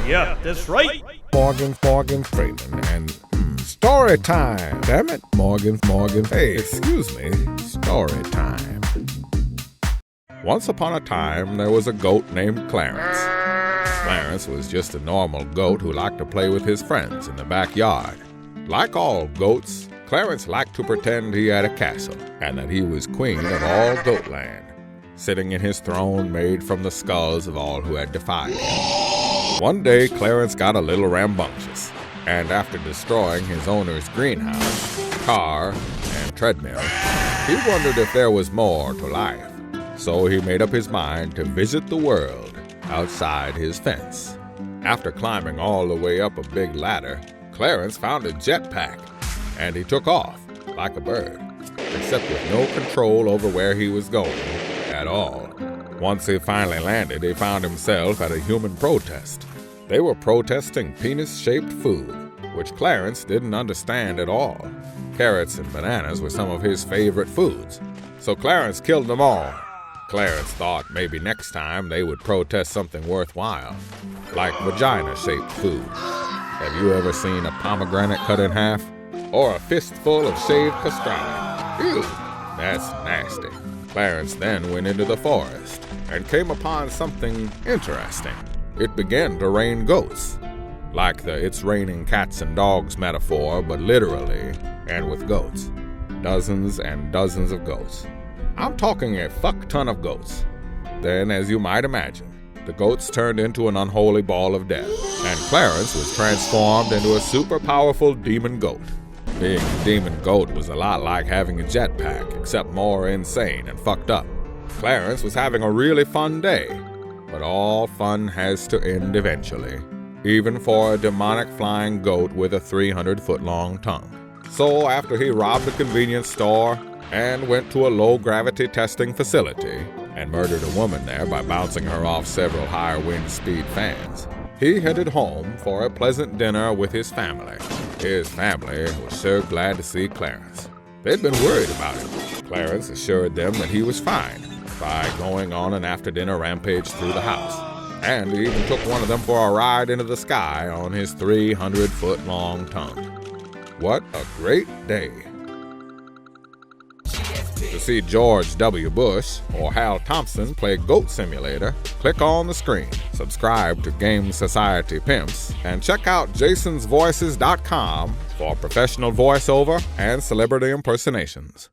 Yeah, that's right. Morgan Freeman, and story time. Damn it, Morgan. Hey, excuse me, story time. Once upon a time, there was a goat named Clarence. Clarence was just a normal goat who liked to play with his friends in the backyard. Like all goats, Clarence liked to pretend he had a castle and that he was queen of all Goatland, sitting in his throne made from the skulls of all who had defied him. One day, Clarence got a little rambunctious, and after destroying his owner's greenhouse, car, and treadmill, he wondered if there was more to life. So he made up his mind to visit the world outside his fence. After climbing all the way up a big ladder, Clarence found a jetpack, and he took off like a bird, except with no control over where he was going at all. Once he finally landed, he found himself at a human protest. They were protesting penis-shaped food, which Clarence didn't understand at all. Carrots and bananas were some of his favorite foods, so Clarence killed them all. Clarence thought maybe next time they would protest something worthwhile, like vagina-shaped food. Have you ever seen a pomegranate cut in half? Or a fistful of shaved castrati? Ew, that's nasty. Clarence then went into the forest and came upon something interesting. It began to rain goats, like the "it's raining cats and dogs" metaphor, but literally, and with goats. Dozens and dozens of goats. I'm talking a fuck ton of goats. Then, as you might imagine, the goats turned into an unholy ball of death, and Clarence was transformed into a super powerful demon goat. Being a demon goat was a lot like having a jetpack, except more insane and fucked up. Clarence was having a really fun day, but all fun has to end eventually, even for a demonic flying goat with a 300-foot-long tongue. So after he robbed a convenience store and went to a low-gravity testing facility and murdered a woman there by bouncing her off several higher wind speed fans, he headed home for a pleasant dinner with his family. His family was so glad to see Clarence. They'd been worried about him. Clarence assured them that he was fine by going on an after-dinner rampage through the house, and he even took one of them for a ride into the sky on his 300-foot-long tongue. What a great day. To see George W. Bush or Hal Thompson play Goat Simulator, click on the screen, subscribe to Game Society Pimps, and check out jasonsvoices.com for professional voiceover and celebrity impersonations.